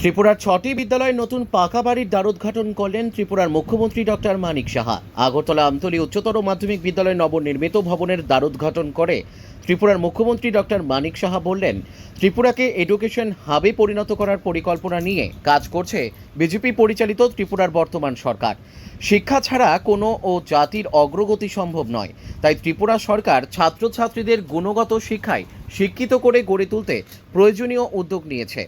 ত্রিপুরার 6টি বিদ্যালয়ে নতুন পাকা বাড়ির দ্বারোদ্ঘাটন করলেন ত্রিপুরার মুখ্যমন্ত্রী ডক্টর মানিক সাহা। আগরতলা আমতলী উচ্চতর মাধ্যমিক বিদ্যালয় নবনির্মিত ভবনের দ্বারোদ্ঘাটন করে ত্রিপুরার মুখ্যমন্ত্রী ডক্টর মানিক সাহা বললেন, ত্রিপুরাকে এডুকেশন হাবে পরিণত করার পরিকল্পনা নিয়ে কাজ করছে বিজেপি পরিচালিত ত্রিপুরার বর্তমান সরকার। শিক্ষা ছাড়া কোনো জাতির অগ্রগতি সম্ভব নয়। তাই ত্রিপুরা সরকার ছাত্রছাত্রীদের গুণগত শিক্ষায় শিক্ষিত করে গড়ে তুলতে প্রয়োজনীয় উদ্যোগ নিয়েছে।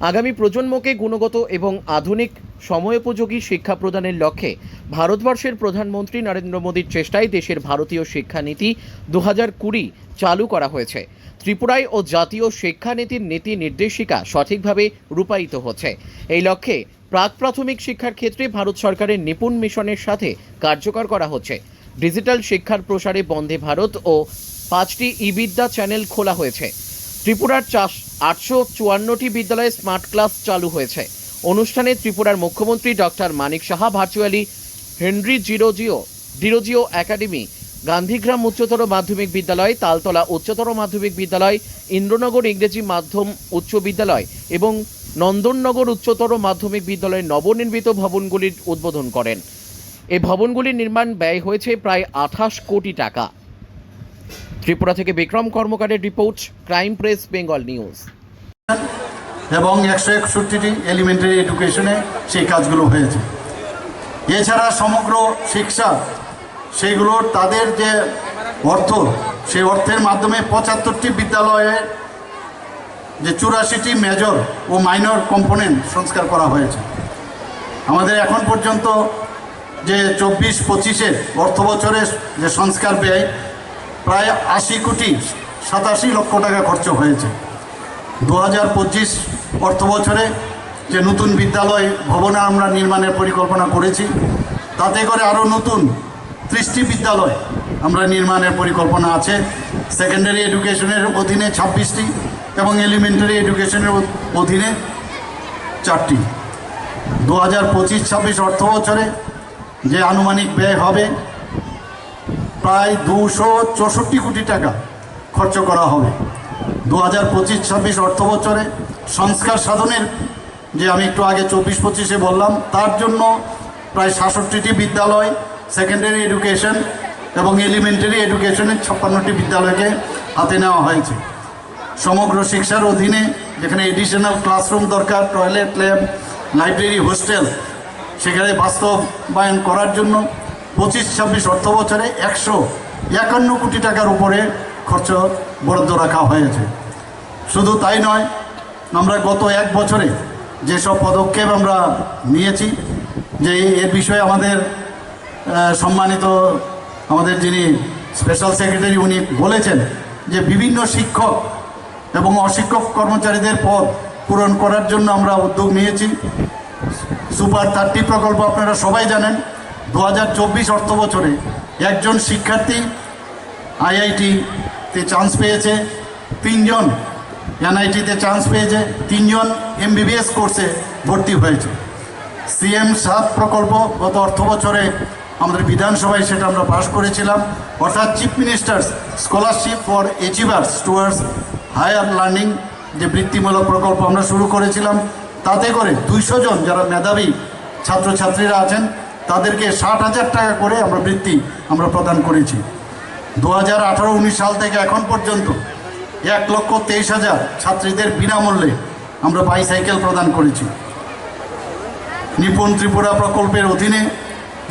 আগামী প্রজন্মকে গুণগত এবং আধুনিক সময়োপযোগী শিক্ষা প্রদানের লক্ষ্যে ভারতবর্ষের প্রধানমন্ত্রী নরেন্দ্র মোদীর চেষ্টায় দেশের ভারতীয় শিক্ষানীতি 2020 চালু করা হয়েছে। ত্রিপুরায় জাতীয় শিক্ষানীতির নীতি নির্দেশিকা সঠিকভাবে রূপায়িত হচ্ছে। এই লক্ষ্যে প্রাক প্রাথমিক শিক্ষার ক্ষেত্রে ভারত সরকারের নিপুণ মিশনের সাথে কার্যকর করা হচ্ছে। ডিজিটাল শিক্ষার প্রসারে বন্দে ভারত ও 5টি ই-বিদ্যা চ্যানেল খোলা হয়েছে। ত্রিপুরার 854টি বিদ্যালয়ে স্মার্ট ক্লাস চালু হয়েছে। অনুষ্ঠানে ত্রিপুরার মুখ্যমন্ত্রী doctor Manik Saha virtually Henry Derozio academy, Gandhigram উচ্চতর মাধ্যমিক বিদ্যালয়, তালতলা উচ্চতর মাধ্যমিক বিদ্যালয়, ইন্দ্রনগর ইংরেজি মাধ্যম উচ্চ বিদ্যালয় এবং নন্দননগর উচ্চতর মাধ্যমিক বিদ্যালয়ের নবনির্মিত ভবনগুলির উদ্বোধন করেন। এই ভবনগুলির নির্মাণ ব্যয় হয়েছে প্রায় 28 কোটি টাকা। ত্রিপুরা থেকে বিক্রম কর্মকারের report, crime press Bengal news. এবং 161টি এলিমেন্টারি এডুকেশনে সেই কাজগুলো হয়েছে। এছাড়া সমগ্র শিক্ষা সেইগুলো তাদের যে অর্থ, সেই অর্থের মাধ্যমে 75টি বিদ্যালয়ে যে 84টি মেজর ও মাইনর কম্পোনেন্ট সংস্কার করা হয়েছে। আমাদের এখন পর্যন্ত যে 24-25 অর্থ বছরের যে সংস্কার ব্যয় প্রায় 80 কোটি 87 লক্ষ টাকা খরচ হয়েছে। 2025 অর্থ বছরে যে নতুন বিদ্যালয় ভবনে আমরা নির্মাণের পরিকল্পনা করেছি, তাতে করে আরও নতুন 30টি বিদ্যালয় আমরা নির্মাণের পরিকল্পনা আছে। সেকেন্ডারি এডুকেশনের অধীনে 26টি এবং এলিমেন্টারি এডুকেশনের অধীনে 4টি। 2025-26 অর্থ বছরে যে আনুমানিক ব্যয় হবে প্রায় 264 কোটি টাকা খরচ করা হবে। 2025-26 অর্থ বছরে সংস্কার সাধনের যে আমি একটু আগে 24-25 বললাম, তার জন্য প্রায় 66টি বিদ্যালয়, সেকেন্ডারি এডুকেশন এবং এলিমেন্টারি এডুকেশনের 56টি বিদ্যালয়কে হাতে নেওয়া হয়েছে। সমগ্র শিক্ষার অধীনে যেখানে এডিশনাল ক্লাসরুম দরকার, টয়লেট, ল্যাব, লাইব্রেরি, হোস্টেল, সেখানে বাস্তবায়ন করার জন্য 25-26 অর্থ বছরে 151 কোটি টাকার উপরে খরচ বরাদ্দ রাখা হয়েছে। শুধু তাই নয়, আমরা গত 1 বছরে যেসব পদক্ষেপ আমরা নিয়েছি, যে এর বিষয়ে আমাদের সম্মানিত আমাদের যিনি স্পেশাল সেক্রেটারি উনি বলেছেন যে বিভিন্ন শিক্ষক এবং অশিক্ষক কর্মচারীদের পদ পূরণ করার জন্য আমরা উদ্যোগ নিয়েছি। সুপার 30 প্রকল্প আপনারা সবাই জানেন। 2024 অর্থ বছরে একজন শিক্ষার্থী আইআইটিতে চান্স পেয়েছে, 3 জন এনআইটিতে চান্স পেয়েছে, 3 জন এমবিবিএস কোর্সে ভর্তি হয়েছে। সিএম 7 প্রকল্প গত অর্থ বছরে আমাদের বিধানসভায় সেটা আমরা পাশ করেছিলাম, অর্থাৎ chief minister's scholarship for achievers towards higher learning যে বৃত্তিমূলক প্রকল্প আমরা শুরু করেছিলাম, তাতে করে 200 জন যারা মেধাবী ছাত্রছাত্রীরা আছেন তাদেরকে 60,000 টাকা করে আমরা বৃত্তি প্রদান করেছি। 2018-19 সাল থেকে এখন পর্যন্ত 1,23,000 ছাত্রীদের বিনামূল্যে আমরা বাইসাইকেল প্রদান করেছি। নিপুণ ত্রিপুরা প্রকল্পের অধীনে,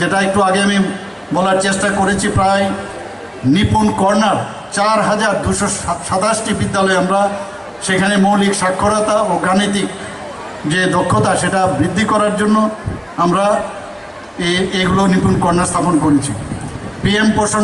যেটা একটু আগে আমি বলার চেষ্টা করেছি, প্রায় নিপুণ কর্নার 4,227টি বিদ্যালয়ে আমরা সেখানে মৌলিক সাক্ষরতা ও গাণিতিক যে দক্ষতা সেটা বৃদ্ধি করার জন্য আমরা এগুলো নিপুণ কর্নার স্থাপন করেছি। পিএম পোষণ